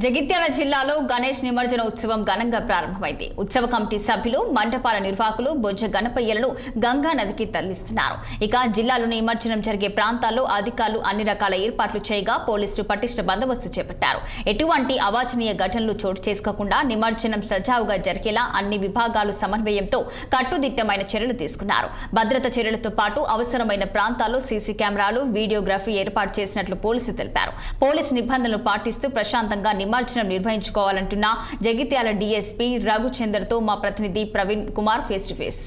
జగిత్యాల జిల్లాలో గణేష్ నిమజ్జన ఉత్సవం ఘనంగా ప్రారంభమైంది. ఉత్సవ కమిటీ సభ్యులు, మండపాల నిర్వాహకులు బొజ్జ గణపయ్యలను గంగా నదికి తరలిస్తున్నారు. ఇక జిల్లాలో నిమజ్జనం జరిగే ప్రాంతాల్లో అధికారులు అన్ని రకాల ఏర్పాట్లు చేయగా పోలీసులు పటిష్ట బందోబస్తు చేపట్టారు. ఎటువంటి అవాంఛనీయ ఘటనలు చోటు చేసుకోకుండా నిమజ్జనం సజావుగా జరిగేలా అన్ని విభాగాలు సమన్వయంతో కట్టుదిట్టమైన చర్యలు తీసుకున్నారు. భద్రత చర్యలతో పాటు అవసరమైన ప్రాంతాల్లో సీసీ కెమెరాలు, వీడియోగ్రఫీ ఏర్పాటు చేసినట్లు పోలీసులు తెలిపారు. పోలీసు నిబంధనలు పాటిస్తూ ప్రశాంతంగా నిమజ్జనం నిర్వహించుకోవాలంటున్న జగిత్యాల డీఎస్పీ రఘుచందర్తో మా ప్రతినిధి Praveen Kumar face to face.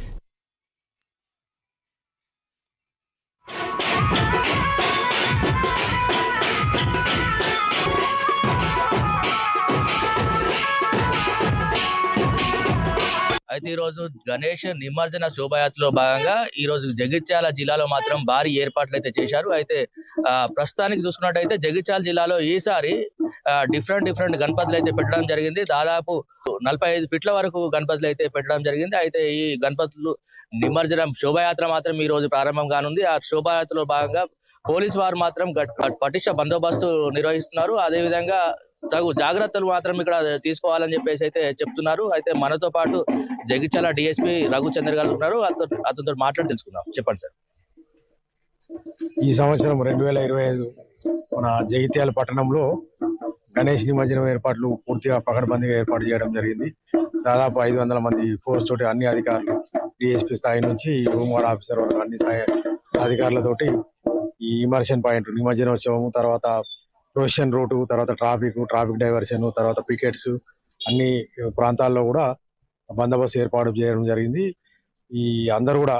అయితే ఈ రోజు గణేష్ నిమజ్జన శోభాయాత్రలో భాగంగా ఈ రోజు జగిత్యాల జిల్లాలో మాత్రం భారీ ఏర్పాట్లు అయితే చేశారు. అయితే ప్రస్తుతానికి చూసుకున్నట్టయితే జగిత్యాల జిల్లాలో ఈసారి డిఫరెంట్ గణపతులు అయితే పెట్టడం జరిగింది. దాదాపు 45 ఫీట్ల వరకు గణపతులు అయితే పెట్టడం జరిగింది. అయితే ఈ గణపతులు నిమజ్జనం శోభాయాత్ర మాత్రం ఈ రోజు ప్రారంభం కానుంది. ఆ శోభాయాత్రలో భాగంగా పోలీసు వారు మాత్రం పటిష్ట బందోబస్తు నిర్వహిస్తున్నారు. అదేవిధంగా తగు జాగ్రత్తలు మాత్రం ఇక్కడ తీసుకోవాలని చెప్పేసి అయితే చెప్తున్నారు. అయితే మనతో పాటు జగిత్యాల డిఎస్పీ రఘుచందర్ గారు ఉన్నారు. అతనితో మాట్లాడి తెలుసుకుందాం. చెప్పండి సార్. ఈ సంవత్సరం 2025 మన జగిత్యాల పట్టణంలో గణేష్ నిమజ్జనం ఏర్పాట్లు పూర్తిగా పకడ్బందీగా ఏర్పాటు చేయడం జరిగింది. దాదాపు 500 మంది ఫోర్స్ తోటి అన్ని అధికారులు, డిఎస్పీ స్థాయి నుంచి హోంగార్డ్ ఆఫీసర్ వరకు అన్ని స్థాయి అధికారులతోటి ఈ ఇమర్షన్ పాయింట్, నిమజ్జనోత్సవం, తర్వాత ప్రొసెషన్ రూటు, తర్వాత ట్రాఫిక్ డైవర్షన్, తర్వాత పికెట్స్ అన్ని ప్రాంతాల్లో కూడా బందోబస్తు ఏర్పాటు చేయడం జరిగింది. ఈ అందరూ కూడా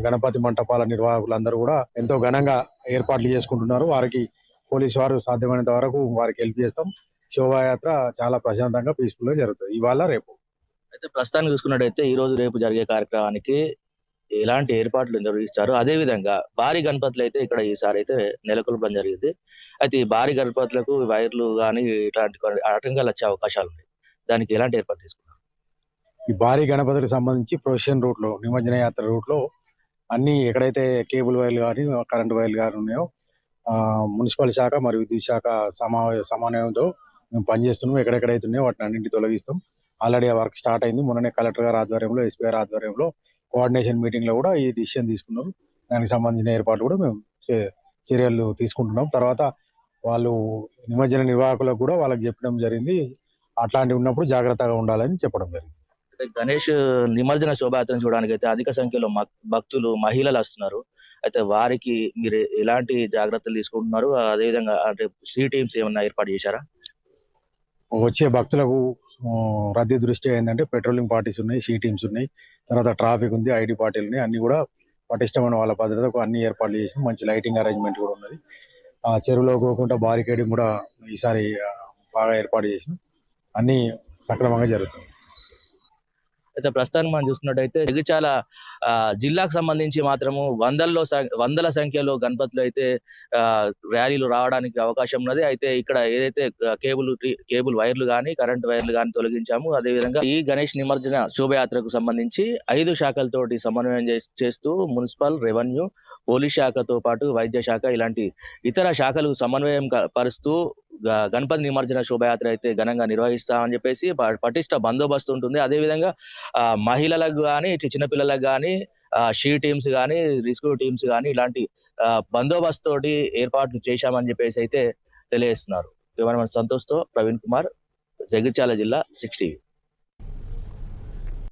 గణపతి మంటపాల నిర్వాహకులు అందరూ కూడా ఎంతో ఘనంగా ఏర్పాట్లు చేసుకుంటున్నారు. వారికి పోలీసు వారు సాధ్యమైనంత వరకు వారికి హెల్ప్ చేస్తాం. శోభాయాత్ర చాలా ప్రశాంతంగా పీస్ఫుల్ గా జరుగుతుంది ఇవాళ రేపు. అయితే ప్రస్తుతానికి చూసుకున్నట్టయితే ఈ రోజు రేపు జరిగే కార్యక్రమానికి ఎలాంటి ఏర్పాట్లు నిర్వహిస్తారు, అదే విధంగా భారీ గణపతులు అయితే ఇక్కడ ఈసారి అయితే నెలకొల్పడం జరిగింది. అయితే ఈ భారీ గణపతులకు వైర్లు కానీ ఇట్లాంటి ఆటంకాలు వచ్చే అవకాశాలు ఉన్నాయి. దానికి ఎలాంటి ఏర్పాటు తీసుకున్నారు? ఈ భారీ గణపతులకు సంబంధించి ప్రొసెషన్ రూట్ లో, నిమజ్జన యాత్ర రూట్ లో అన్ని ఎక్కడైతే కేబుల్ వైర్లు కానీ కరెంట్ వైర్లు కానీ ఉన్నాయో మున్సిపల్ శాఖ మరియు విద్యుత్ శాఖ సమన్వయంతో మేము పనిచేస్తున్నాం. ఎక్కడెక్కడైతే ఉన్నాయో వాటిని అన్నింటి తొలగిస్తాం. ఆల్రెడీ ఆ వర్క్ స్టార్ట్ అయింది. మొన్ననే కలెక్టర్ గారి ఆధ్వర్యంలో, ఎస్పీ గారి ఆధ్వర్యంలో కోఆర్డినేషన్ మీటింగ్ లో కూడా ఈ డిసిషన్ తీసుకున్నాం. దానికి సంబంధించిన ఏర్పాట్లు కూడా మేము చర్యలు తీసుకుంటున్నాం. తర్వాత వాళ్ళు నిమజ్జన నిర్వాహకులకు కూడా వాళ్ళకి చెప్పడం జరిగింది. అట్లాంటివి ఉన్నప్పుడు జాగ్రత్తగా ఉండాలని చెప్పడం జరిగింది. గణేష్ నిమజ్జన శోభాయాత్రను చూడడానికి అయితే అధిక సంఖ్యలో భక్తులు, మహిళలు వస్తున్నారు. అయితే వారికి మీరు ఎలాంటి జాగ్రత్తలు తీసుకుంటున్నారు? అదేవిధంగా అంటే సీ టీమ్స్ ఏమన్నా ఏర్పాటు చేశారా? వచ్చే భక్తులకు రద్దీ దృష్టి ఏంటంటే పెట్రోలింగ్ పార్టీస్ ఉన్నాయి, సీ టీమ్స్ ఉన్నాయి, తర్వాత ట్రాఫిక్ ఉంది, ఐడి పార్టీలు ఉన్నాయి. అన్ని కూడా పటిష్టమైన వాళ్ళ భద్రతకు అన్ని ఏర్పాట్లు చేసి మంచి లైటింగ్ అరేంజ్మెంట్ కూడా ఉన్నది. చెరువులో పోకుండా బారికేడింగ్ కూడా ఈసారి బాగా ఏర్పాటు చేసి అన్ని సక్రమంగా జరుగుతుంది. అయితే ప్రస్తుతానికి మనం చూసుకున్నట్టయితే జగిత్యాల జిల్లాకు సంబంధించి మాత్రము వందల సంఖ్యలో గణపతులు అయితే ర్యాలీలు రావడానికి అవకాశం ఉన్నది. అయితే ఇక్కడ ఏదైతే కేబుల్ వైర్లు కానీ కరెంట్ వైర్లు కానీ తొలగించాము. అదేవిధంగా ఈ గణేష్ నిమజ్జన శోభయాత్రకు సంబంధించి 5 శాఖలతోటి సమన్వయం చేస్తూ మున్సిపల్, రెవెన్యూ, పోలీస్ శాఖతో పాటు వైద్య శాఖ ఇలాంటి ఇతర శాఖలు సమన్వయం పరుస్తూ గణపతి నిమజ్జన శోభయాత్ర అయితే ఘనంగా నిర్వహిస్తామని చెప్పేసి పటిష్ట బందోబస్తు ఉంటుంది. అదేవిధంగా మహిళలకు కానీ, చిన్నపిల్లలకు కానీ, షీ టీమ్స్ కానీ, రెస్క్యూ టీమ్స్ కానీ ఇలాంటి బందోబస్తు తోటి ఏర్పాట్లు చేశామని చెప్పేసి అయితే తెలియజేస్తున్నారు. కెమెరామెన్ సంతోష్తో ప్రవీణ్ కుమార్, జగిత్యాల జిల్లా 6 టీవీ.